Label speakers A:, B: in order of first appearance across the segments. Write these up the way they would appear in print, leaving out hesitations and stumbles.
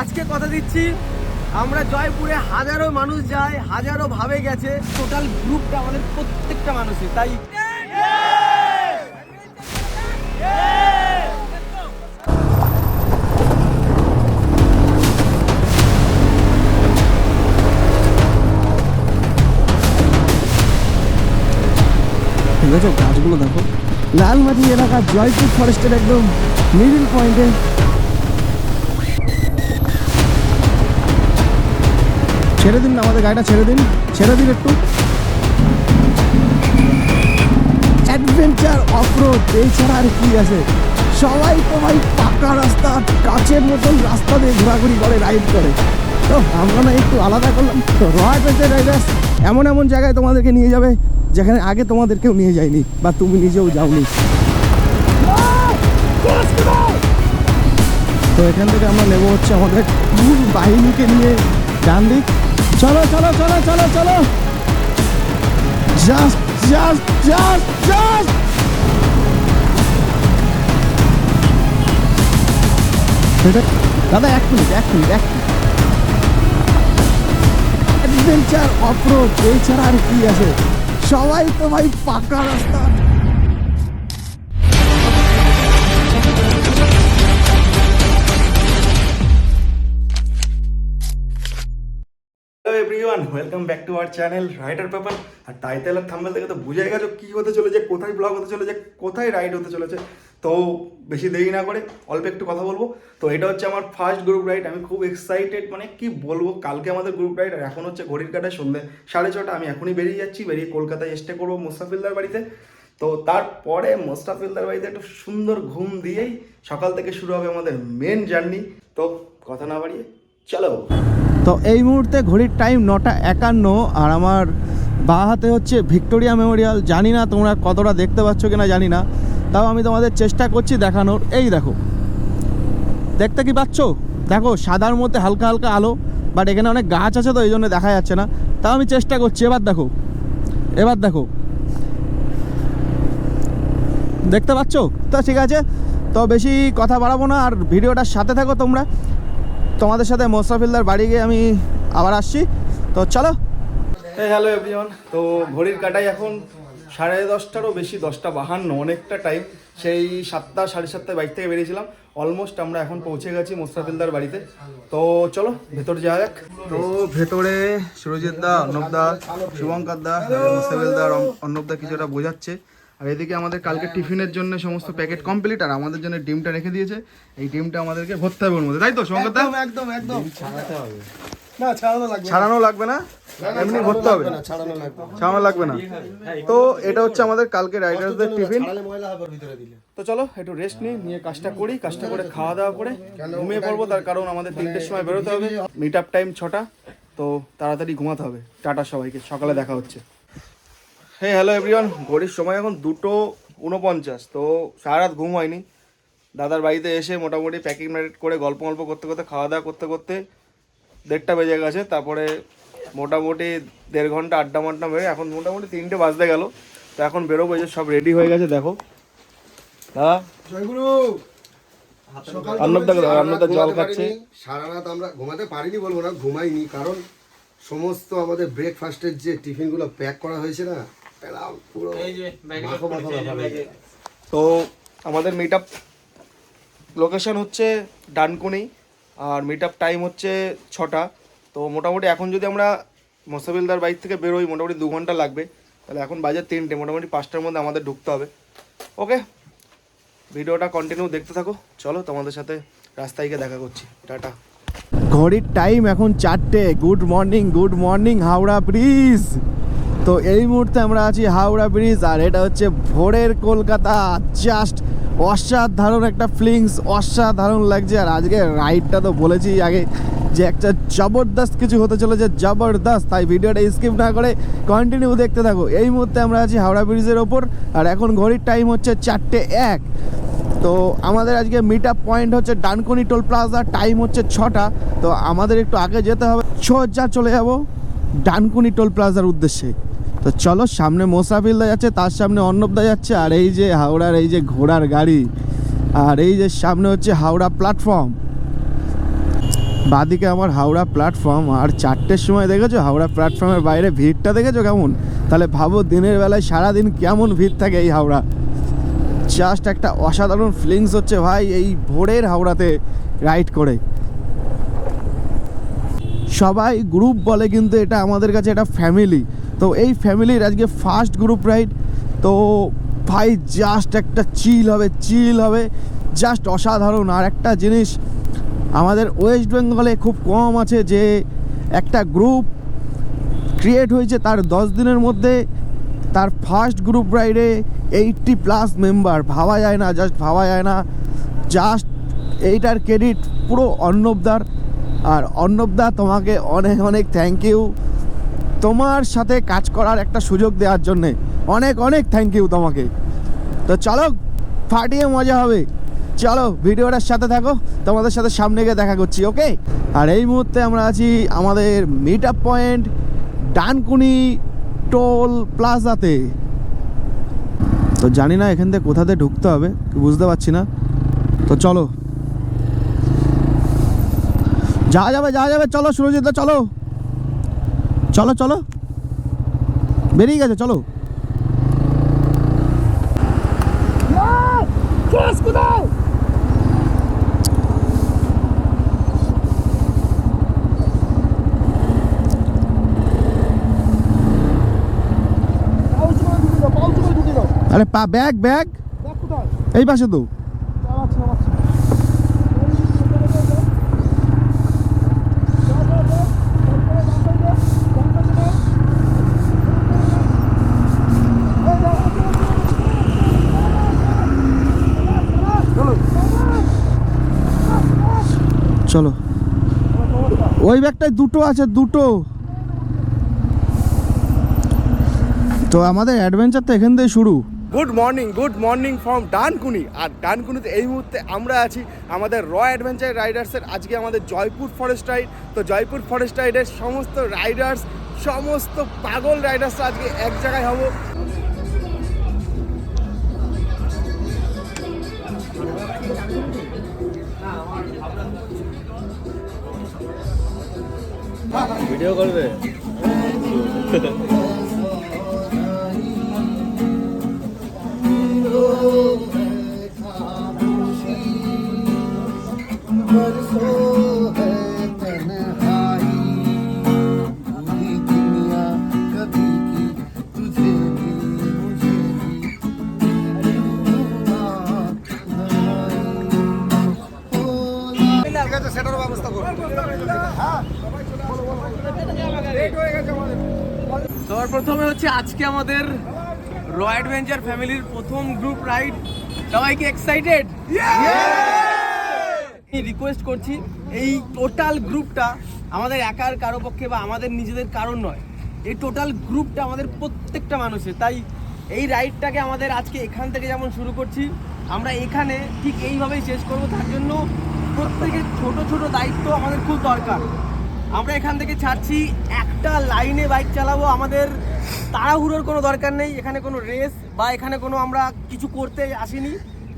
A: আজকে কথা দিচ্ছি আমরা জয়পুরে হাজারো মানুষ যায়, হাজারো ভাবে গেছে, টোটাল গ্রুপটা আমাদের প্রত্যেকটা মানুষই তাই
B: দেখো গাছগুলো দেখো, লালমাটি এলাকা জয়পুর ফরেস্টের একদম মিডিল পয়েন্টে। ছেড়ে দিন না আমাদের গাড়িটা, ছেড়ে দিন একটু। অ্যাডভেঞ্চার অফরোড এই ছাড়া আর কি আছে? সবাই তো ভাই পাকা রাস্তা, কাছের মতন রাস্তা দিয়ে ঘোরাঘুরি করে, রাইড করে। তো আমরা না একটু আলাদা করলাম। তো রয়্যাল রাইডার্স এমন এমন জায়গায় তোমাদেরকে নিয়ে যাবে যেখানে আগে তোমাদেরকেও নিয়ে যায়নি বা তুমি নিজেও যাওনি। তো এখান থেকে আমরা নেবো হচ্ছে আমাদের ফুল বাহিনীকে নিয়ে ডান দিক। চলো চলো চলো চলো চলো, জাস্ট জাস্ট জাস্ট জাস্ট দাদা এক মিনিট অ্যাডভেঞ্চার অফরোড এই ছাড়া আর কি আছে? সবাই তো ভাই পাকা রাস্তা।
C: Hello everyone, welcome back to our channel Rider Paper. আর টাইটেল আর থাম্বনেল দেখে তো বুঝে গেছো কী হতে চলেছে, কোথায় ব্লগ হতে চলেছে, কোথায় রাইড হতে চলেছে। তো বেশি দেরি না করে অল্প একটু কথা বলবো। তো এটা হচ্ছে আমার ফার্স্ট গ্রুপ রাইড। আমি খুব এক্সাইটেড, মানে কি বলবো। কালকে আমাদের গ্রুপ রাইড, আর এখন হচ্ছে ঘড়ির কাটায় সন্ধ্যে 6:30। আমি এখনই বেরিয়ে যাচ্ছি, বেরিয়ে কলকাতায় স্টে করবো মোস্তাফিলদার বাড়িতে। তো তারপরে মোস্তাফিলদার বাড়িতে একটু সুন্দর ঘুম দিয়েই সকাল থেকে শুরু হবে আমাদের মেন জার্নি। তো কথা না বাড়িয়ে চলো।
B: তো এই মুহূর্তে ঘড়ির টাইম 9:51 আর আমার বাঁ হাতে হচ্ছে ভিক্টোরিয়া মেমোরিয়াল। জানি না তোমরা কতটা দেখতে পাচ্ছ কিনা জানি না, তাও আমি তোমাদের চেষ্টা করছি দেখানোর। এই দেখো, দেখতে কি পাচ্ছ? দেখো সাদার মধ্যে হালকা হালকা আলো, বাট এখানে অনেক গাছ আছে তো এই জন্য দেখা যাচ্ছে না, তাও আমি চেষ্টা করছি। এবার দেখো দেখতে পাচ্ছ তো? ঠিক আছে, তো বেশি কথা বাড়াবো না, আর ভিডিওটার সাথে থাকো তোমরা। তোমাদের সাথে মোস্তাফিলদার বাড়ি গিয়ে আমি আবার আসছি, তো চলো।
C: হ্যালো এভরিওয়ান, তো ঘড়ির কাটাই এখন 10:30টারও বেশি, 10:52, অনেকটা টাইম। সেই 7টা 7:30 বাইক থেকে বেরিয়েছিলাম। অলমোস্ট আমরা এখন পৌঁছে গেছি মোস্তাফিলদার বাড়িতে। তো চলো ভেতর যাওয়া যাক। তো ভেতরে সুরজিৎ দা, অর্ণব দা, শুভঙ্কর দা, মোস্তাফিল দা, অর্ণব দা কিছুটা বোঝাচ্ছে। আর এদিকে আমাদের কালকে টিফিনের জন্য সমস্ত প্যাকেট কমপ্লিট, আর আমাদের জন্য ডিমটা রেখে দিয়েছে। এই ডিমটা আমাদেরকে ভরতে হবে ওর মধ্যে, তাই তো শুভঙ্কর দা?
A: একদম ছাড়াতে হবে না,
C: ছাড়ানো লাগবে না, এমনি ভরতে হবে, ছাড়ানো লাগবে না। তো এটা হচ্ছে আমাদের কালকে রাইডার্সদের টিফিন। তো চলো একটু রেস্ট নিয়ে কাজটা করি, কাজটা করে খাওয়া দাওয়া করে ঘুমিয়ে পড়বো। তার কারণ আমাদের 3টের সময় বেরোতে হবে, মিট আপ টাইম 6টা। তো তাড়াতাড়ি ঘুমাতে হবে। টাটা সবাইকে, সকালে দেখা হচ্ছে। হ্যালো এভরিওয়ান, ঘড়ির সময় এখন 2:49। তো সারা রাত ঘুম হয়নি। দাদার বাড়িতে এসে মোটামুটি প্যাকিং ম্যারেট করে গল্প করতে করতে, খাওয়া দাওয়া করতে করতে 1:30 বেজে গেছে। তারপরে মোটামুটি 1.5 ঘন্টা আড্ডা মাড্ডা মেরে এখন মোটামুটি 3টে বাজতে গেল। তো এখন বেরোবো, যে সব রেডি হয়ে গেছে দেখো। দাদা
A: জয়গুরু,
C: অন্নদা জল খাচ্ছে।
D: সারা রাত আমরা ঘুমাতে পারিনি, বলবো না ঘুমাইনি, কারণ সমস্ত আমাদের ব্রেকফাস্টের যে টিফিনগুলো প্যাক করা হয়েছে না, পুরো
C: তো আমাদের মিট আপ লোকেশন হচ্ছে ডানকুনি, আর মিট আপ টাইম হচ্ছে 6টা। তো মোটামুটি এখন যদি আমরা মোস্তাফিলদার বাইক থেকে বেরোই মোটামুটি 2 ঘন্টা লাগবে। তাহলে এখন বাজে 3টে, মোটামুটি 5টার মধ্যে আমাদের ঢুকতে হবে। ওকে, ভিডিওটা কন্টিনিউ দেখতে থাকো। চলো তোমাদের সাথে রাস্তায় গিয়ে দেখা করছি। টাটা।
B: ঘড়ির টাইম এখন 4টে। Good morning Howrah bridge. তো এই মুহূর্তে আমরা আছি হাওড়া ব্রিজ, আর এটা হচ্ছে ভোরের কলকাতা। জাস্ট অসাধারণ একটা ফিলিংস, অসাধারণ লাগছে। আর আজকে রাইডটা তো বলেছি আগে যে একটা জবরদস্ত কিছু হতে চলেছে, জবরদস্ত। তাই ভিডিওটা স্কিপ না করে কন্টিনিউ দেখতে থাকো। এই মুহূর্তে আমরা আছি হাওড়া ব্রিজের ওপর, আর এখন ঘড়ির টাইম হচ্ছে 4:01। তো আমাদের আজকে মিট আপ পয়েন্ট হচ্ছে ডানকুনি টোল প্লাজা, টাইম হচ্ছে 6টা। তো আমাদের একটু আগে যেতে হবে, সোজা চলে যাব ডানকুনি টোল প্লাজার উদ্দেশ্যে। তো চলো, সামনে মোস্তাফিলদা যাচ্ছে, তার সামনে অর্ণবদা যাচ্ছে, আর এই যে হাওড়ার এই যে ঘোড়ার গাড়ি, আর এই যে সামনে হচ্ছে হাওড়া প্ল্যাটফর্ম। বাদিকে আমার হাওড়া প্ল্যাটফর্ম, আর 4টের সময় দেখেছো হাওড়া প্ল্যাটফর্মের বাইরে ভিড়টা দেখেছো কেমন? তাহলে ভাবো দিনের বেলায় সারাদিন কেমন ভিড় থাকে এই হাওড়া। জাস্ট একটা অসাধারণ ফিলিংস হচ্ছে ভাই এই ভোরের হাওড়াতে রাইড করে। সবাই গ্রুপ বলে কিন্তু এটা আমাদের কাছে এটা ফ্যামিলি। তো এই ফ্যামিলির আজকে ফার্স্ট গ্রুপ রাইড। তো ভাই জাস্ট একটা চিল হবে জাস্ট অসাধারণ। আর একটা জিনিস আমাদের ওয়েস্ট বেঙ্গলে খুব কম আছে যে একটা গ্রুপ ক্রিয়েট হয়েছে তার 10 দিনের মধ্যে তার ফার্স্ট গ্রুপ রাইডে 80+ মেম্বার। ভাবা যায় না, জাস্ট ভাবা যায় না। জাস্ট এইটার ক্রেডিট পুরো অর্ণবদার। আর অর্ণবদা তোমাকে অনেক অনেক থ্যাংক ইউ, তোমার সাথে কাজ করার একটা সুযোগ দেওয়ার জন্যে অনেক অনেক থ্যাংক ইউ তোমাকে। তো চলো ফাটিয়ে মজা হবে, চলো ভিডিওটার সাথে থাকো, তোমাদের সাথে সামনে গিয়ে দেখা করছি, ওকে। আর এই মুহূর্তে আমরা আছি আমাদের meet up point Dankuni toll প্লাজাতে। তো জানি না এখান থেকে কোথাতে ঢুকতে হবে, বুঝতে পারছি না। তো চলো যাওয়া যাবে, চলো সুরজিৎ চলো চলো চলো, বেরিয়ে গেছে, চলো। আরে ব্যাগ এই পাশে তো। চলো, ওই ব্যাগটায় দুটো আছে, দুটো। তো আমাদের অ্যাডভেঞ্চার তো এখান থেকে শুরু।
C: Good morning from Dankuni. আর ডানকুনিতে এই মুহূর্তে আমরা আছি আমাদের র অ্যাডভেঞ্চার রাইডার্সের আজকে আমাদের জয়পুর ফরেস্ট রাইড। তো জয়পুর ফরেস্ট রাইডের সমস্ত রাইডার্স, সমস্ত পাগল রাইডার্সরা আজকে এক জায়গায় হবো। ভিডিও করবে?
D: সেটার ব্যবস্থা করবো।
A: সবার প্রথমে হচ্ছে আজকে আমাদের র অ্যাডভেঞ্চার ফ্যামিলির প্রথম গ্রুপ রাইড। সবাই কি এক্সাইটেড? রিকোয়েস্ট করছি এই টোটাল গ্রুপটা আমাদের একার কারো পক্ষে বা আমাদের নিজেদের কারণ নয়, এই টোটাল গ্রুপটা আমাদের প্রত্যেকটা মানুষের। তাই এই রাইডটাকে আমাদের আজকে এখান থেকে যেমন শুরু করছি, আমরা এখানে ঠিক এইভাবেই শেষ করব। তার জন্য প্রত্যেকের ছোট ছোট দায়িত্ব আমাদের খুব দরকার। আমরা এখান থেকে ছাড়ছি, একটা লাইনে বাইক চালাবো, আমাদের তাড়াহুড়োর কোনো দরকার নেই। এখানে কোনো রেস বা এখানে কোনো আমরা কিছু করতে আসিনি,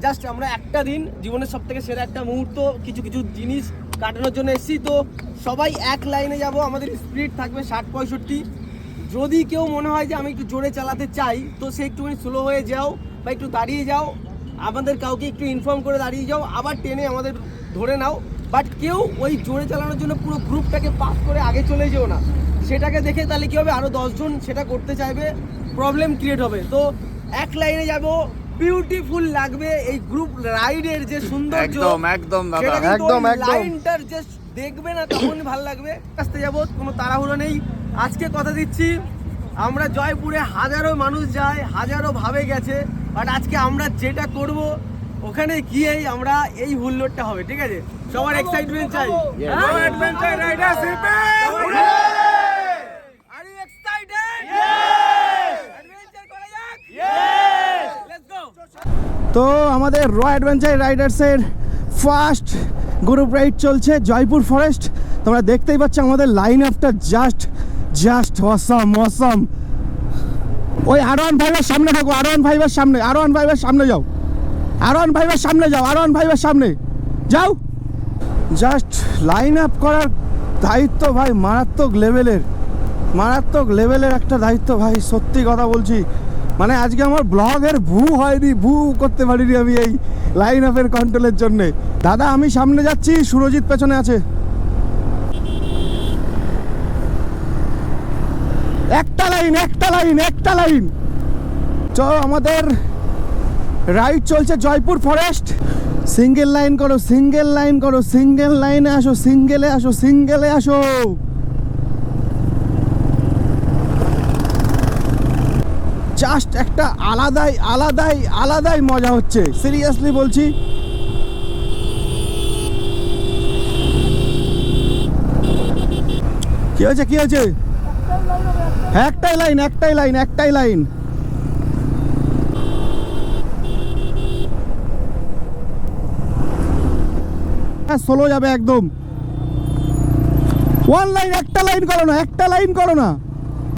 A: জাস্ট আমরা একটা দিন জীবনের সব থেকে সেরা একটা মুহূর্ত, কিছু কিছু জিনিস কাটানোর জন্য এসেছি। তো সবাই এক লাইনে যাব, আমাদের স্পিড থাকবে 60-65। যদি কেউ মনে হয় যে আমি একটু জোরে চালাতে চাই, তো সে একটুখানি স্লো হয়ে যাও বা একটু দাঁড়িয়ে যাও, আমাদের কাউকে একটু ইনফর্ম করে দাঁড়িয়ে যাও, আবার টেনে আমাদের ধরে নাও। বাট কেউ ওই জোরে চালানোর জন্য পুরো গ্রুপটাকে পাস করে আগে চলে যেও না। সেটাকে দেখে তাহলে কী হবে, আরও 10 জন সেটা করতে চাইবে, প্রবলেম ক্রিয়েট হবে। তো এক লাইনে যাব, বিউটিফুল লাগবে এই গ্রুপ রাইডের যে সৌন্দর্য,
C: একদম
A: লাইনটার যে দেখবে না তখনই ভালো লাগবে। আসতে যাবো, কোনো তাড়াহুড়ো নেই। আজকে কথা দিচ্ছি, আমরা জয়পুরে হাজারো মানুষ যায়, হাজারো ভাবে গেছে, বাট আজকে আমরা যেটা করব ওখানে গিয়েই আমরা এই হুল্লোড়টা হবে, ঠিক আছে? সবার এক্সাইটমেন্ট চাই। Adventure riders are you excited? Adventure করা যাক। Let's go.
B: তো আমাদের র অ্যাডভেঞ্চার রাইডার্সের ফার্স্ট গ্রুপ রাইড চলছে জয়পুর ফরেস্ট। তোমরা দেখতেই পাচ্ছ আমাদের লাইন আপটা জাস্ট অসাম। ওই R1 ভাইয়ের সামনে থাকো, R1 ভাইয়ের সামনে যাও, R1 ভাইয়ের সামনে যাও। জাস্ট লাইন আপ করার দায়িত্ব ভাই মারাত্মক লেভেলের একটা দায়িত্ব ভাই, সত্যি কথা বলছি। মানে আজকে আমার ব্লগের হয়নি, করতে পারিনি আমি এই লাইন আপের কন্ট্রোলের জন্যে। দাদা আমি সামনে যাচ্ছি, সুরজিৎ পেছনে আছে। একটা লাইন চলো, আমাদের রাইড চলছে জয়পুর ফরেস্ট। সিঙ্গেল লাইন করো, সিঙ্গেল লাইনে আসো, সিঙ্গেলে আসো। জাস্ট একটা আলাদাই মজা হচ্ছে, সিরিয়াসলি বলছি। কি হয়েছে? একটাই লাইন। সোলো যাবে একদম। ওয়ান লাইন, একটা লাইন করো না।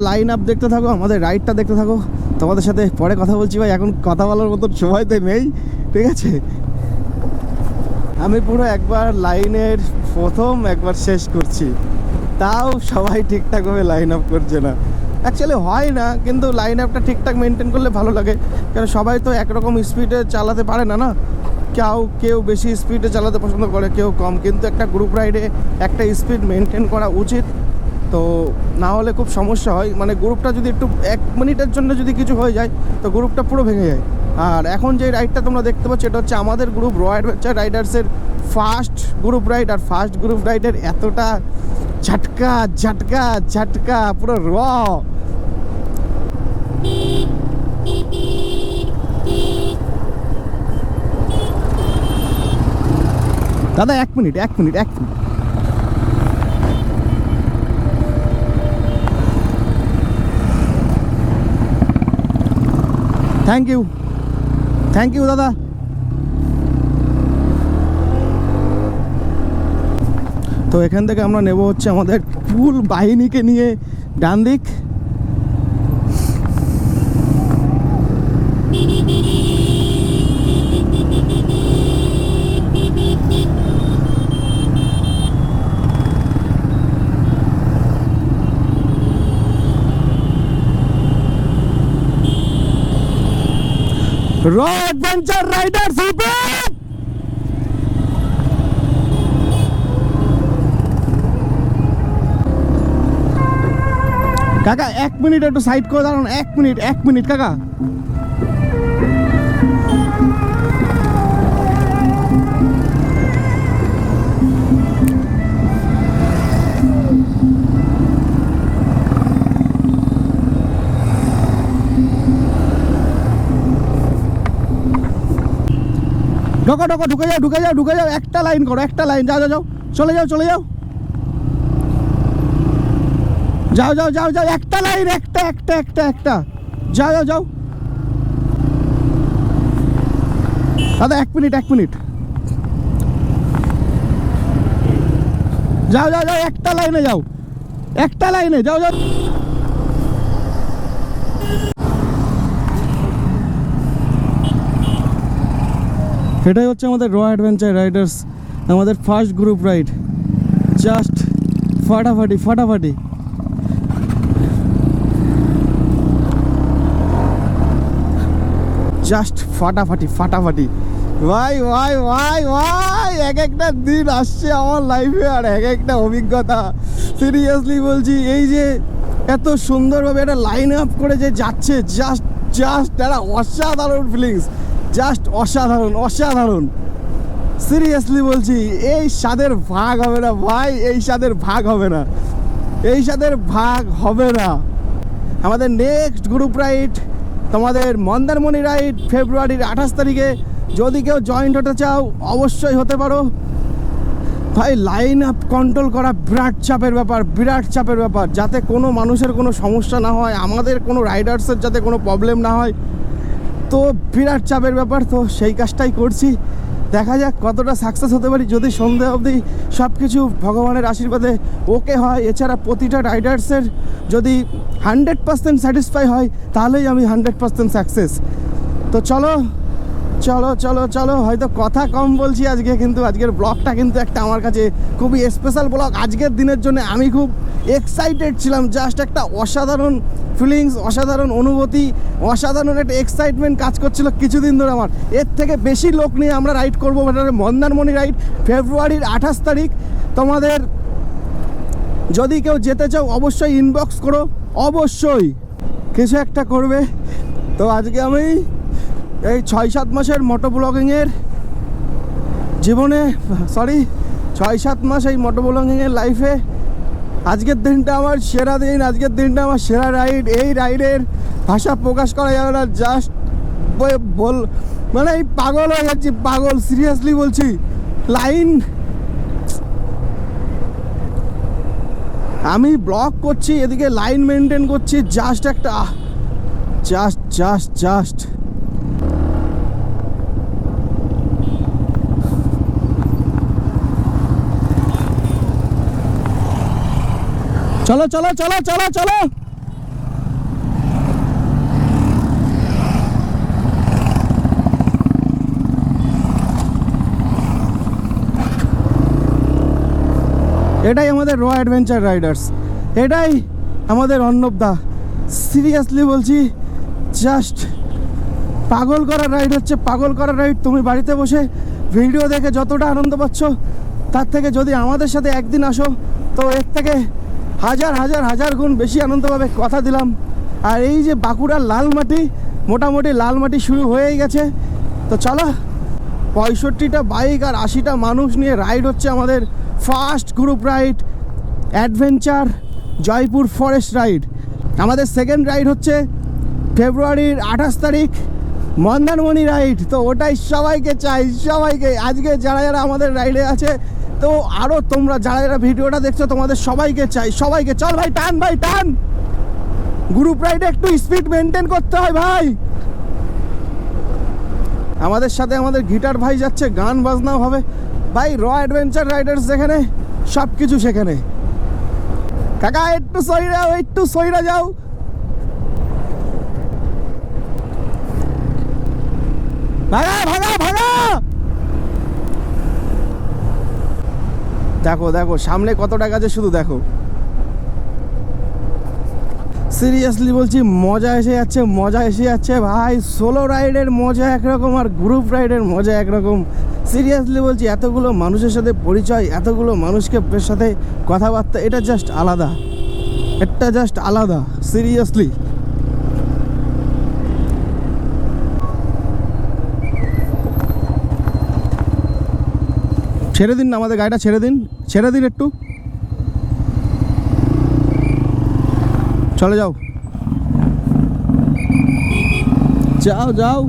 B: লাইন আপ দেখতে থাকো, আমাদের রাইডটা দেখতে থাকো। তোমাদের সাথে পরে কথা বলছি ভাই, এখন কথা বলার মতো সময় তো নেই, ঠিক আছে? আমি পুরো একবার লাইনের প্রথম একবার শেষ করছি, তাও সবাই ঠিকঠাকভাবে লাইন আপ করছে না। অ্যাকচুয়ালি হয় না, কিন্তু লাইন আপটা ঠিকঠাক মেনটেন করলে ভালো লাগে, কারণ সবাই তো একরকম স্পিডে চালাতে পারে না। কেউ বেশি স্পিডে চালাতে পছন্দ করে, কেউ কম, কিন্তু একটা গ্রুপ রাইডে একটা স্পিড মেনটেন করা উচিত। তো না হলে খুব সমস্যা হয়, মানে গ্রুপটা যদি একটু 1 মিনিটের জন্য যদি কিছু হয়ে যায় তো গ্রুপটা পুরো ভেঙে যায়। আর এখন যে রাইডটা তোমরা দেখতে পাচ্ছ, এটা হচ্ছে আমাদের গ্রুপ র অ্যাডভেঞ্চার রাইডার্সের ফার্স্ট গ্রুপ রাইড। আর ফার্স্ট গ্রুপ রাইডের এতটা ঝটকা পুরো র। দাদা 1 মিনিট। থ্যাংক ইউ দাদা। তো এখান থেকে আমরা নেব হচ্ছে আমাদের ফুল বাহিনীকে নিয়ে ডান দিক। র অ্যাডভেঞ্চার রাইডার্স কাকা 1 মিনিট একটু সাইড করে দাঁড়ান। 1 মিনিট কাকা। ঢুকে যাও। একটা লাইন করো, যাও চলে যাও। যাও একটা লাইন, একটা যাও। দাদা 1 মিনিট। যাও একটা লাইনে যাও। এটাই হচ্ছে আমাদের র অ্যাডভেঞ্চার রাইডার্স, আমাদের ফার্স্ট গ্রুপ রাইড। জাস্ট ফাটাফাটি। ভাই এক একটা দিন আসছে আমার লাইফে, আর এক একটা অভিজ্ঞতা। সিরিয়াসলি বলছি, এই যে এত সুন্দরভাবে একটা লাইন আপ করে যে যাচ্ছে, জাস্ট একটা অসাধারণ ফিলিংস, জাস্ট অসাধারণ। সিরিয়াসলি বলছি, এই স্বাদের ভাগ হবে না ভাই, এই স্বাদের ভাগ হবে না। আমাদের নেক্সট গ্রুপ রাইড তোমাদের মন্দারমণি রাইড, ফেব্রুয়ারির 28 তারিখে। যদি কেউ জয়েন্ট হতে চাও অবশ্যই হতে পারো ভাই। লাইন আপ কন্ট্রোল করা বিরাট চাপের ব্যাপার, যাতে কোনো মানুষের কোনো সমস্যা না হয়, আমাদের কোনো রাইডার্সের যাতে কোনো প্রবলেম না হয়, তো বিরাট চাপের ব্যাপার। তো সেই কাজটাই করছি, দেখা যাক কতটা সাকসেস হতে পারি। যদি সন্ধ্যা অবধি সব কিছু ভগবানের আশীর্বাদে ওকে হয়, এছাড়া প্রতিটা রাইডার্সের যদি 100% স্যাটিসফাই হয়, তাহলেই আমি 100% সাকসেস। তো চলো চলো চলো, হয়তো কথা কম বলছি আজকে, কিন্তু আজকের ব্লগটা কিন্তু একটা আমার কাছে খুবই স্পেশাল ব্লগ। আজকের দিনের জন্য আমি খুব এক্সাইটেড ছিলাম, জাস্ট একটা অসাধারণ ফিলিংস, অসাধারণ অনুভূতি, অসাধারণ একটা এক্সাইটমেন্ট কাজ করছিল কিছুদিন ধরে আমার। এর থেকে বেশি লোক নিয়ে আমরা রাইড করবো, মন্দারমণি রাইড, ফেব্রুয়ারির 28 তারিখ। তোমাদের যদি কেউ যেতে চাও অবশ্যই ইনবক্স করো, অবশ্যই কিছু একটা করবে। তো আজকে আমি এই 6-7 মাসের মোটো ব্লগিংয়ের জীবনে, 6-7 মাস এই মোটো ব্লগিংয়ের লাইফে আজকের দিনটা আমার সেরা দিন, আজকের দিনটা আমার সেরা রাইড। এই রাইডের ভাষা প্রকাশ করা যাবে না, জাস্ট মানে এই পাগল হয়ে যাচ্ছি, পাগল, সিরিয়াসলি বলছি। লাইন, আমি ব্লগ করছি, এদিকে লাইন মেনটেন করছি, জাস্ট একটা জাস্ট চলো চলো চলো চলো চলো। এটাই আমাদের র অ্যাডভেঞ্চার রাইডার্স, এটাই আমাদের অর্ণবদা। সিরিয়াসলি বলছি, জাস্ট পাগল করা রাইড হচ্ছে, পাগল করা রাইড। তুমি বাড়িতে বসে ভিডিও দেখে যতটা আনন্দ পাচ্ছ, তার থেকে যদি আমাদের সাথে একদিন আসো তো এর থেকে হাজার গুণ বেশি আনন্দ পাবে, কথা দিলাম। আর এই যে বাঁকুড়ার লাল মাটি, মোটামুটি লাল মাটি শুরু হয়েই গেছে। তো চলো, 65টা বাইক আর 80টা মানুষ নিয়ে রাইড হচ্ছে আমাদের first group ride, adventure Jaipur forest ride. আমাদের সেকেন্ড রাইড হচ্ছে ফেব্রুয়ারির 28 তারিখ, মন্দারমণি রাইড। তো ওটাই সবাইকে চাই, সবাইকে। আজকে যারা যারা আমাদের রাইডে আছে, তো আরও তোমরা যারা যারা ভিডিওটা দেখছো, তোমাদের সবাইকে চাই, সবাইকে। চল ভাই, টান ভাই টান। গ্রুপ রাইডে একটু স্পিড মেনটেন করতে হয় ভাই। আমাদের সাথে আমাদের গিটার ভাই যাচ্ছে, গান বাজনাও হবে ভাই। র অ্যাডভেঞ্চার রাইডার্স যেখানে, সব কিছু সেখানে। কাকা একটু সইরা যাও। ভাগা ভাগা ভাগা। দেখো দেখো সামনে কতটা গাছে, শুধু দেখো। সিরিয়াসলি বলছি, মজা এসে যাচ্ছে ভাই। সোলো রাইডের মজা একরকম, আর গ্রুপ রাইডের মজা একরকম। সিরিয়াসলি বলছি, এতগুলো মানুষের সাথে পরিচয়, এতগুলো মানুষকে সাথে কথাবার্তা, এটা জাস্ট আলাদা, এটা জাস্ট আলাদা। সিরিয়াসলি ছেড়ে দিন না, আমাদের গাড়িটা ছেড়ে দিন একটু। চলে যাও যাও যাও।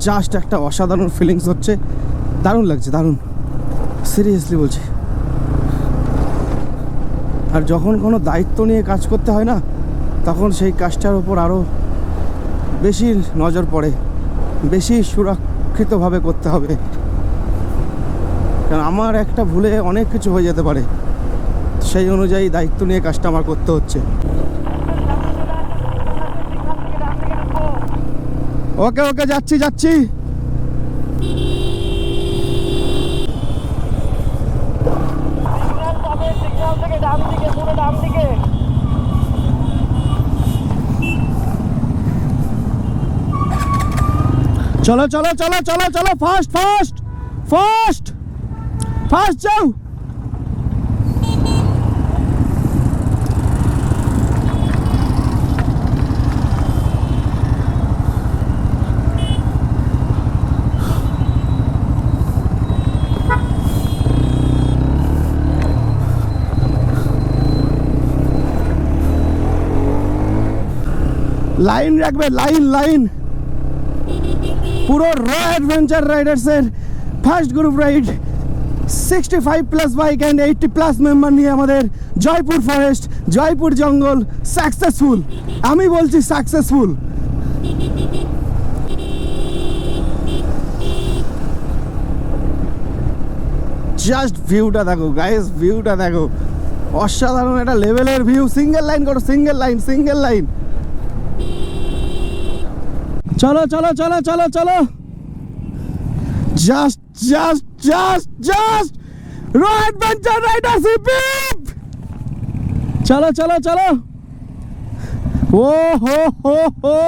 B: জাস্ট একটা অসাধারণ ফিলিংস হচ্ছে, দারুণ লাগছে, দারুণ। সিরিয়াসলি বলছি। আর যখন কোনো দায়িত্ব নিয়ে কাজ করতে হয় না, তখন সেই কাজটার ওপর আরও বেশি নজর পড়ে, বেশি সুরক্ষিতভাবে করতে হবে। কারণ আমার একটা ভুলে অনেক কিছু হয়ে যেতে পারে, সেই অনুযায়ী দায়িত্ব নিয়ে কাজটা আমার করতে হচ্ছে। ওকে যাচ্ছি। চলো ফাস্ট যাও। লাইন রাখবে, লাইন। পুরো র অ্যাডভেঞ্চার রাইডার্সের first group ride, 65+ bike and 80+ member নিয়ে আমাদের জয়পুর ফরেস্ট, জয়পুর জঙ্গল সাকসেসফুল। আমি বলছি সাকসেসফুল। জাস্ট ভিউটা দেখো গাইস, ভিউটা দেখো, অসাধারণ একটা লেভেলের ভিউ। সিঙ্গেল লাইন করো, সিঙ্গেল লাইন, সিঙ্গেল লাইন। চলো চলো চলো চলো চলো, জাস্ট জাস্ট জাস্ট জাস্ট র অ্যাডভেঞ্চার রাইডার সিপিপ। চলো চলো চলো। ও হো হো হো,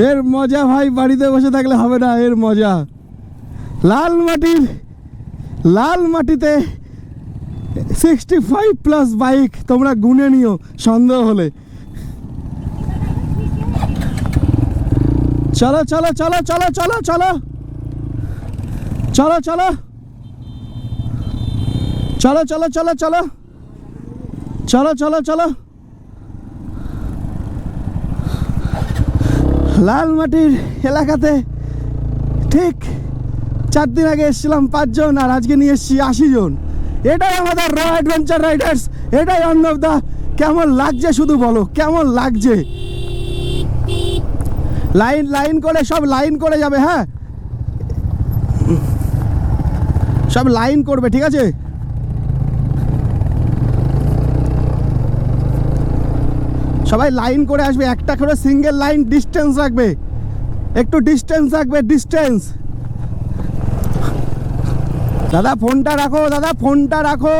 B: এর মজা ভাই বাড়িতে বসে থাকলে হবে না, এর মজা। লাল মাটিতে 65+ বাইক, তোমরা গুনে নিও সন্দেহ হলে। চলো চলো চলো চলো চলো চলো চলো চলো চলো চলো চলো চলো চলো চলো চলো। লাল মাটির এলাকাতে ঠিক 4 দিন আগে এসেছিলাম 5 জন, আর আজকে নিয়ে এসেছি 80 জন। এটাই আমাদের র অ্যাডভেঞ্চার রাইডার্স, এটাই অর্ণবদা। কেমন লাগছে শুধু বলো, কেমন লাগছে? লাইন লাইন করে, সব লাইন করে যাবে, হ্যাঁ সব লাইন করবে, ঠিক আছে? সবাই লাইন করে আসবে, একটা করে সিঙ্গেল লাইন, ডিস্টেন্স রাখবে, একটু ডিস্টেন্স রাখবে, ডিস্টেন্স। দাদা ফোনটা রাখো, দাদা ফোনটা রাখো।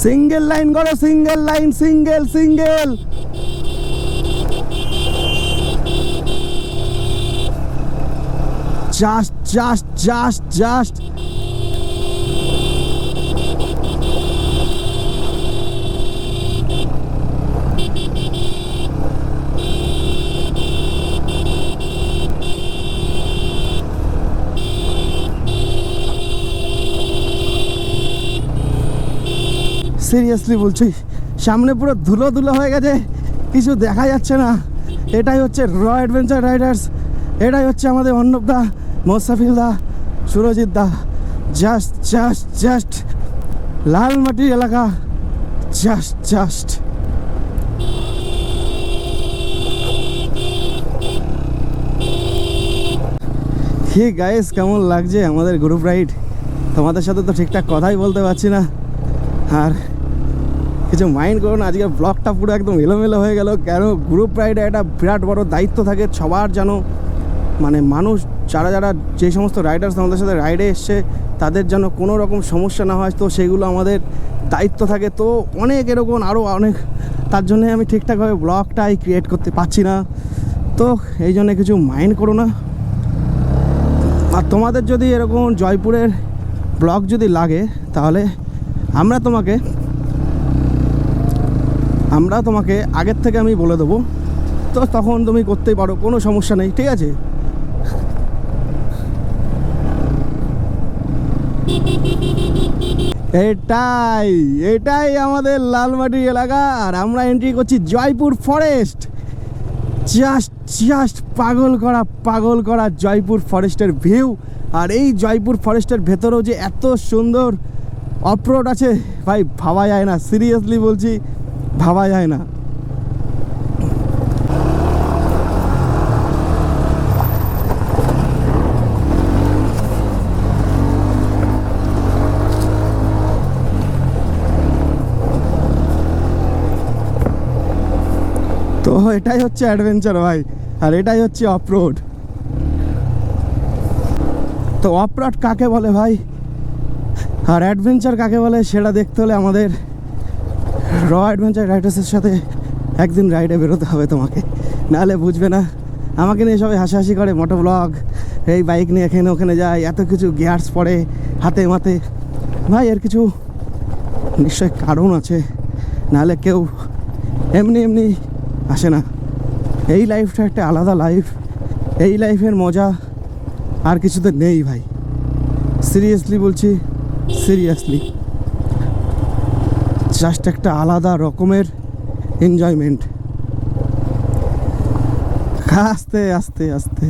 B: সিঙ্গেল লাইন করো, single line, single single. Just just just just. Seriously বলছি, সামনে পুরো ধুলো ধুলো হয়ে গেছে, কিছু দেখা যাচ্ছে না। এটাই হচ্ছে র অ্যাডভেঞ্চার রাইডার্স, এটাই হচ্ছে আমাদের অর্ণবদা, মোসাফিল দা, সুরজিৎ দা। জাস্ট জাস্ট জাস্ট লাল মাটির এলাকা, জাস্ট জাস্ট। ঠিক গাইস, কেমন লাগছে আমাদের গ্রুপ রাইড? তোমাদের সাথে তো ঠিকঠাক কথাই বলতে পারছি না, আর কিছু মাইন্ড করো না, আজকে ব্লগটা পুরো একদম এলোমেলো হয়ে গেল। কেন, গ্রুপ রাইডে একটা বিরাট বড় দায়িত্ব থাকে সবার, যেন মানে মানুষ যারা যারা যে সমস্ত রাইডার্স আমাদের সাথে রাইডে এসছে তাদের যেন কোনো রকম সমস্যা না হয়, তো সেগুলো আমাদের দায়িত্ব থাকে। তো অনেক এরকম আরও অনেক, তার জন্যে আমি ঠিকঠাকভাবে ব্লগটাই ক্রিয়েট করতে পারছি না, তো এই জন্য কিছু মাইন্ড করো না। আর তোমাদের যদি এরকম জয়পুরের ব্লগ যদি লাগে, তাহলে আমরা তোমাকে আগের থেকে আমি বলে দেবো, তো তখন তুমি করতেই পারো, কোনো সমস্যা নেই, ঠিক আছে? এটাই আমাদের লালমাটির এলাকা, আর আমরা এন্ট্রি করছি জয়পুর ফরেস্ট। জাস্ট পাগল করা জয়পুর ফরেস্টের ভিউ। আর এই জয়পুর ফরেস্টের ভেতরেও যে এত সুন্দর অফরোড আছে ভাই, ভাবা যায় না, সিরিয়াসলি বলছি, ভাবা যায় না। তো এটাই হচ্ছে অ্যাডভেঞ্চার ভাই, আর এটাই হচ্ছে অফরোড। তো অফরোড কাকে বলে ভাই, আর অ্যাডভেঞ্চার কাকে বলে, সেটা দেখতে হলে আমাদের র অ্যাডভেঞ্চার রাইডার্সের সাথে একদিন রাইডে বেরোতে হবে তোমাকে, নাহলে বুঝবে না। আমাকে নিয়ে সবাই হাসাহাসি করে, মোটো ব্লগ, এই বাইক নিয়ে এখানে ওখানে যায়, এত কিছু গিয়ার্স পড়ে হাতে মাতে। ভাই এর কিছু নিশ্চয় কারণ আছে, নাহলে কেউ এমনি আসে না। এই লাইফটা একটা আলাদা লাইফ, এই লাইফের মজা আর কিছুতে নেই ভাই, সিরিয়াসলি বলছি, সিরিয়াসলি। জাস্ট একটা আলাদা রকমের এনজয়মেন্ট। আস্তে আস্তে আস্তে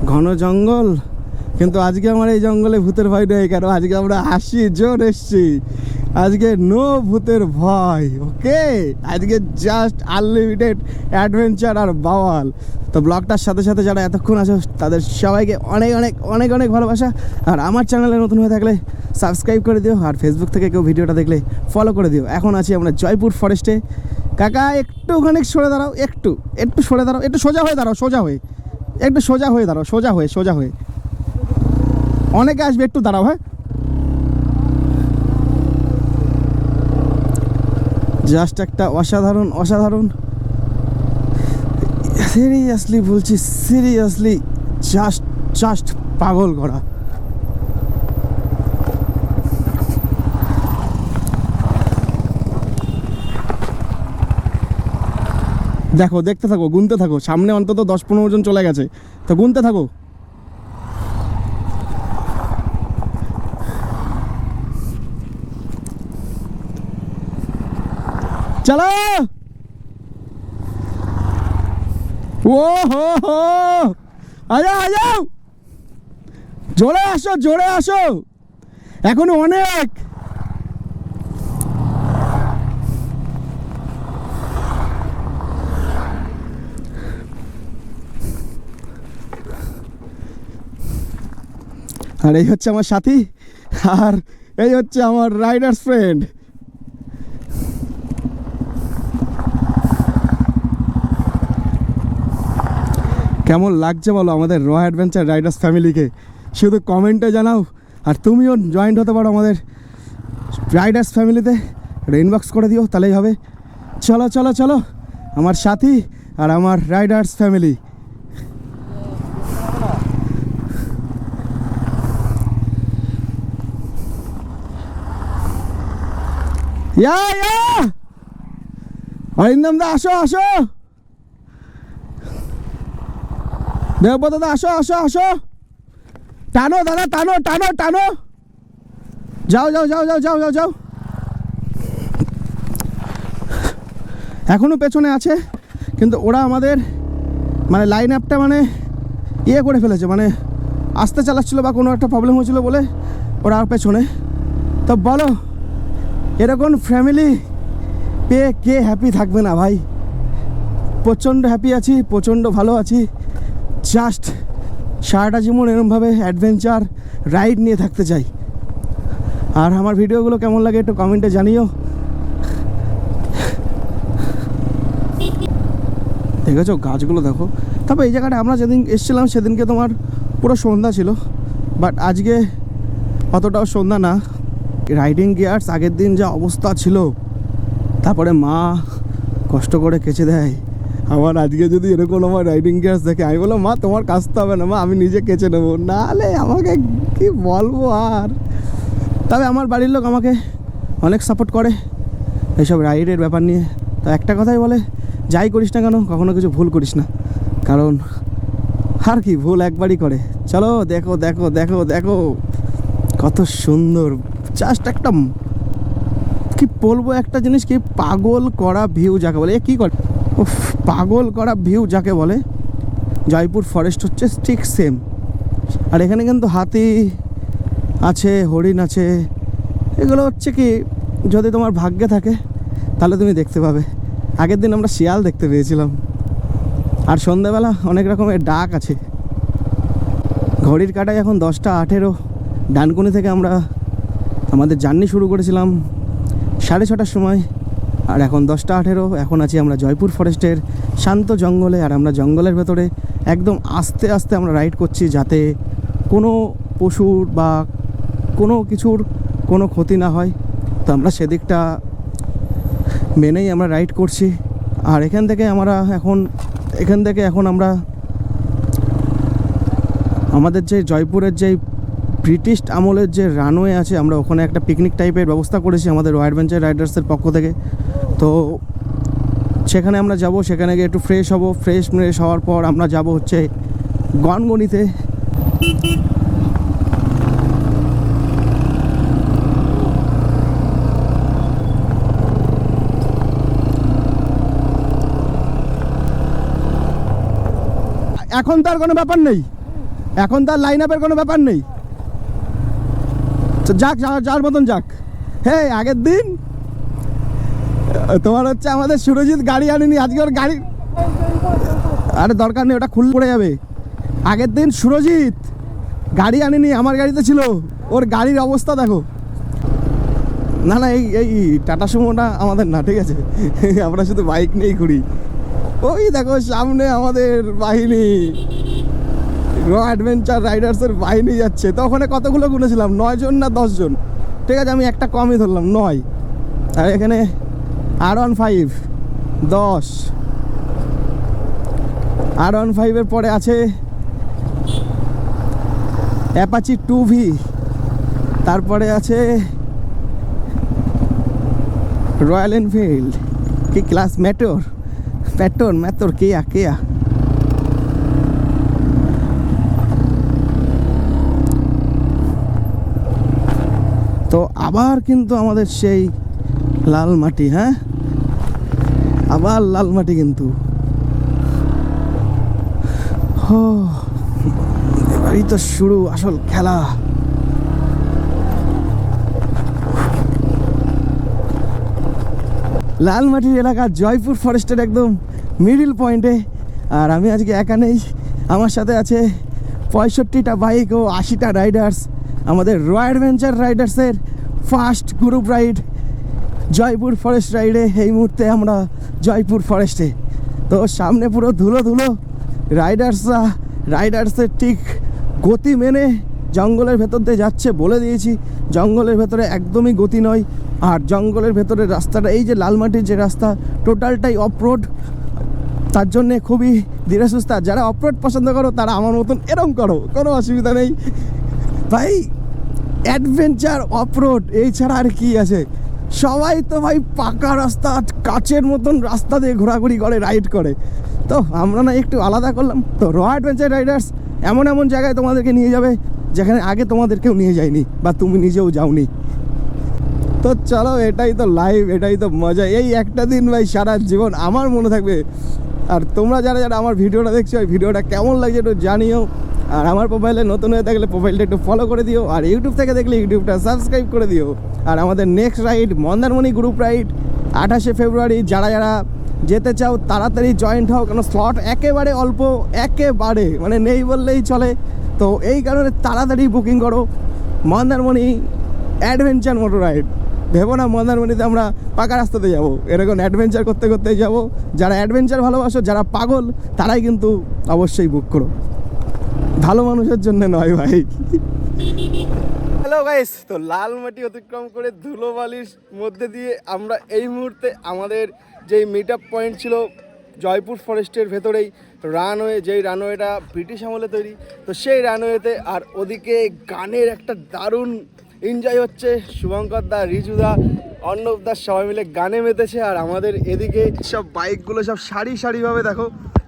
B: ঘন জঙ্গল, কিন্তু আজকে আমার এই জঙ্গলে ভূতের ভয় নেই, কেন আজকে আমরা 80 জন এসছি, আজকে নো ভূতের ভয়, ওকে? আজকে জাস্ট আনলিমিটেড অ্যাডভেঞ্চার আর বাওয়াল। তো ব্লগটার সাথে সাথে যারা এতক্ষণ আছো তাদের সবাইকে অনেক অনেক অনেক অনেক ভালোবাসা। আর আমার চ্যানেলে নতুন হয়ে থাকলে সাবস্ক্রাইব করে দিও, আর ফেসবুক থেকে কেউ ভিডিওটা দেখলে ফলো করে দিও। এখন আছি আমরা জয়পুর ফরেস্টে। কাকা একটুখানি সরে দাঁড়াও, একটু সরে দাঁড়াও, একটু সোজা হয়ে দাঁড়াও, সোজা হয়ে, একটু সোজা হয়ে দাঁড়াও, সোজা হয়ে। অনেকে আসবে, একটু দাঁড়াও। হ্যাঁ, জাস্ট একটা অসাধারণ সিরিয়াসলি বলছি, সিরিয়াসলি জাস্ট পাগল করা। দেখো, দেখতে থাকো, গুনতে থাকো, সামনে অন্তত 10-15 জন চলে গেছে, তো গুনতে থাকো। চলো, ও হো আজাও, জোরে আসো, এখনো অনেক। আর এই হচ্ছে আমার সাথী, আর এই হচ্ছে আমার রাইডার্স ফ্রেন্ড। কেমন লাগছে বলো আমাদের র অ্যাডভেঞ্চার রাইডার্স ফ্যামিলিকে? শুধু কমেন্টে জানাও, আর তুমিও জয়েন্ট হতে পারো আমাদের রাইডার্স ফ্যামিলিতে, ইনবক্স করে দিও, তাহলেই হবে। চলো চলো চলো, আমার সাথী আর আমার রাইডার্স ফ্যামিলি। অরিন্দম দা আসো, দেবব্রত দা আসো, টানো দাদা, টানো, যাও। এখনো পেছনে আছে, কিন্তু ওরা আমাদের মানে লাইন আপটা মানে ইয়ে করে ফেলেছে, মানে আস্তে চালাচ্ছিল বা কোনো একটা প্রবলেম হয়েছিল বলে ওরা আর পেছনে। তো বলো, এরকম ফ্যামিলি পেয়ে কে হ্যাপি থাকবে না ভাই? প্রচণ্ড হ্যাপি আছি, প্রচণ্ড ভালো আছি। জাস্ট সারাটা জীবন এরকমভাবে অ্যাডভেঞ্চার রাইড নিয়ে থাকতে চাই। আর আমার ভিডিওগুলো কেমন লাগে একটু কমেন্টে জানিও। দেখেছো গাছগুলো দেখো। তবে এই জায়গাটা আমরা যেদিন এসেছিলাম সেদিনকে তোমার পুরো সন্ধ্যা ছিল, বাট আজকে অতটাও সন্ধ্যা না। রাইডিং গিয়ার্স আগের দিন যা অবস্থা ছিল, তারপরে মা কষ্ট করে কেচে দেয়। আমার আজকে যদি এরকম আমার রাইডিং গিয়ার্স দেখে, আমি বললাম মা তোমার কাচতে হবে না মা, আমি নিজে কেচে নেবো, নাহলে আমাকে কি বলবো আর। তবে আমার বাড়ির লোক আমাকে অনেক সাপোর্ট করে এইসব রাইডের ব্যাপার নিয়ে। তো একটা কথাই বলে, যাই করিস না কেন কখনো কিছু ভুল করিস না, কারণ আর কি, ভুল একবারই করে। চলো দেখো কত সুন্দর, জাস্ট একটা কি বলবো, একটা জিনিস কি পাগল করা ভিউ যাকে বলে, কি করে পাগল করা ভিউ যাকে বলে, জয়পুর ফরেস্ট হচ্ছে ঠিক সেম। আর এখানে কিন্তু হাতি আছে, হরিণ আছে, এগুলো হচ্ছে কি যদি তোমার ভাগ্যে থাকে তাহলে তুমি দেখতে পাবে। আগের দিন আমরা শিয়াল দেখতে পেয়েছিলাম। আর সন্ধ্যাবেলা অনেক রকমের ডাক আছে। ঘড়ির কাঁটায় এখন 10:18। ডানকুনি থেকে আমরা আমাদের জার্নি শুরু করেছিলাম 6:30টার সময়, আর এখন 10:18। এখন আছি আমরা জয়পুর ফরেস্টের শান্ত জঙ্গলে। আর আমরা জঙ্গলের ভেতরে একদম আস্তে আস্তে আমরা রাইড করছি, যাতে কোনো পশুর বা কোনো কিছুর কোনো ক্ষতি না হয়। তো আমরা সেদিকটা মেনেই আমরা রাইড করছি। আর এখান থেকে এখন আমরা আমাদের যে জয়পুরের যে ব্রিটিশ আমলের যে রানওয়ে আছে, আমরা ওখানে একটা পিকনিক টাইপের ব্যবস্থা করেছি আমাদের অ্যাডভেঞ্চার রাইডার্সের পক্ষ থেকে। তো সেখানে আমরা যাব, সেখানে গিয়ে একটু ফ্রেশ হব। ফ্রেশ হওয়ার পর আমরা যাব হচ্ছে গনগনিতে। এখন তার কোনো ব্যাপার নেই, এখন তার লাইন আপের কোনো ব্যাপার নেই। যাক, যার মতন যাক। হ্যাঁ আগের দিন তোমার হচ্ছে আমাদের সুরজিৎ গাড়ি আনেনি, আজকে ওর গাড়ি, আরে দরকার নেই, ওটা খুলে পড়ে যাবে। আগের দিন সুরজিৎ গাড়ি আনেনি, আমার গাড়িতে ছিল, ওর গাড়ির অবস্থা দেখো। না না এই টাটা সুমোটা আমাদের না, ঠিক আছে, আমরা শুধু বাইক নিয়েই ঘুরি। ওই দেখো সামনে আমাদের বাহিনী, র অ্যাডভেঞ্চার রাইডার্সের বাহিনী যাচ্ছে। তো ওখানে কতগুলো গুনেছিলাম, 9 জন না 10 জন, ঠিক আছে, আমি একটা কমই ধরলাম 9। আর এখানে R15 10, R15-এর পরে আছে অ্যাপাচি 2V, তারপরে আছে রয়্যাল এনফিল্ড, কি ক্লাস ম্যাটোর কেয়া। তো আবার কিন্তু আমাদের সেই লাল মাটি, হ্যাঁ আবার লাল মাটি কিন্তু। এবারই তো শুরু আসল খেলা। লালমাটির এলাকা জয়পুর ফরেস্টের একদম মিডিল পয়েন্টে। আর আমি আজকে একা নেই, আমার সাথে আছে 65টা বাইক ও 80টা রাইডার্স। আমাদের র অ্যাডভেঞ্চার রাইডার্সের first group ride Jaipur forest রাইডে। এই মুহূর্তে আমরা জয়পুর ফরেস্টে। তো সামনে পুরো ধুলো, রাইডার্সের ঠিক গতি মেনে জঙ্গলের ভেতর দিয়ে যাচ্ছে। বলে দিয়েছি জঙ্গলের ভেতরে একদমই গতি নয়। আর জঙ্গলের ভেতরের রাস্তাটা, এই যে লালমাটির যে রাস্তা, টোটালটাই অফরোড, তার জন্যে খুবই ধীরে সুস্থ। যারা অফরোড পছন্দ করো তারা আমার মতন এরম করো, কোনো অসুবিধা নেই ভাই। অ্যাডভেঞ্চার অফরোড এই ছাড়া আর কি আছে? সবাই তো ভাই পাকা রাস্তা, কাচের মতন রাস্তা দিয়ে ঘোরাঘুরি করে, রাইড করে। তো আমরা না একটু আলাদা করলাম। তো র অ্যাডভেঞ্চার রাইডার্স এমন জায়গায় তোমাদেরকে নিয়ে যাবে যেখানে আগে তোমাদেরকেও নিয়ে যায়নি বা তুমি নিজেও যাওনি। তো চলো, এটাই তো লাইভ, এটাই তো মজা। এই একটা দিন ভাই সারা জীবন আমার মনে থাকবে। আর তোমরা যারা আমার ভিডিওটা দেখছো, ওই ভিডিওটা কেমন লাগছে একটু জানিও। আর আমার প্রোফাইলে নতুন হয়ে থাকলে প্রোফাইলটা একটু ফলো করে দিও। আর ইউটিউব থেকে দেখলে ইউটিউবটা সাবস্ক্রাইব করে দিও। আর আমাদের next ride Mandarmani group ride 28শে ফেব্রুয়ারি। যারা যেতে চাও তাড়াতাড়ি জয়েন্ট হও, কারণ স্লট একেবারে অল্প, একেবারে মানে নেই বললেই চলে। তো এই কারণে তাড়াতাড়ি বুকিং করো। মন্দারমণি অ্যাডভেঞ্চার মোটর রাইড, ভেবো না মন্দারমণিতে আমরা পাকা রাস্তাতে যাব, এরকম অ্যাডভেঞ্চার করতে যাব। যারা অ্যাডভেঞ্চার ভালোবাসো, যারা পাগল, তারাই কিন্তু অবশ্যই বুক করো, ভালো মানুষের জন্য নয় ভাই। হ্যালো গাইস, তো লালমাটি অতিক্রম করে ধুলোবালির মধ্যে দিয়ে আমরা এই মুহূর্তে আমাদের যেই মিট আপ পয়েন্ট ছিল জয়পুর ফরেস্টের ভেতরেই রানওয়ে, যেই রানওয়েটা ব্রিটিশ আমলে তৈরি, তো সেই রানওয়েতে। আর ওদিকে গানের একটা দারুণ এনজয় হচ্ছে। শুভঙ্কর দা, রিজু দা, অর্ণব দা সবাই মিলে গানে মেতেছে। আর আমাদের এদিকে সব বাইকগুলো সব সারিভাবে দেখো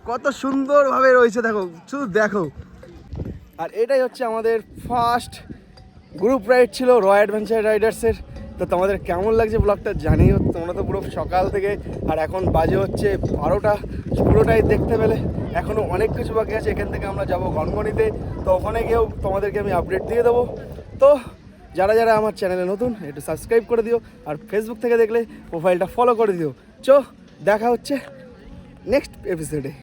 B: কত সুন্দরভাবে রয়েছে, দেখো শুধু দেখো। আর এটাই হচ্ছে আমাদের ফার্স্ট গ্রুপ রাইড ছিল র অ্যাডভেঞ্চার রাইডার্সের। তো তোমাদের কেমন লাগছে ব্লগটা জানিও। তোমরা তো পুরো সকাল থেকে, আর এখন বাজে হচ্ছে 12টা, পুরোটাই দেখতে পেলে। এখনও অনেক কিছু বাকি আছে। এখান থেকে আমরা যাবো গনগনিতে, তো ওখানে গিয়েও তোমাদেরকে আমি আপডেট দিয়ে দেবো। তো যারা আমার চ্যানেলে নতুন, একটু সাবস্ক্রাইব করে দিও। আর ফেসবুক থেকে দেখলে প্রোফাইলটা ফলো করে দিও। দেখা হচ্ছে নেক্সট এপিসোডে।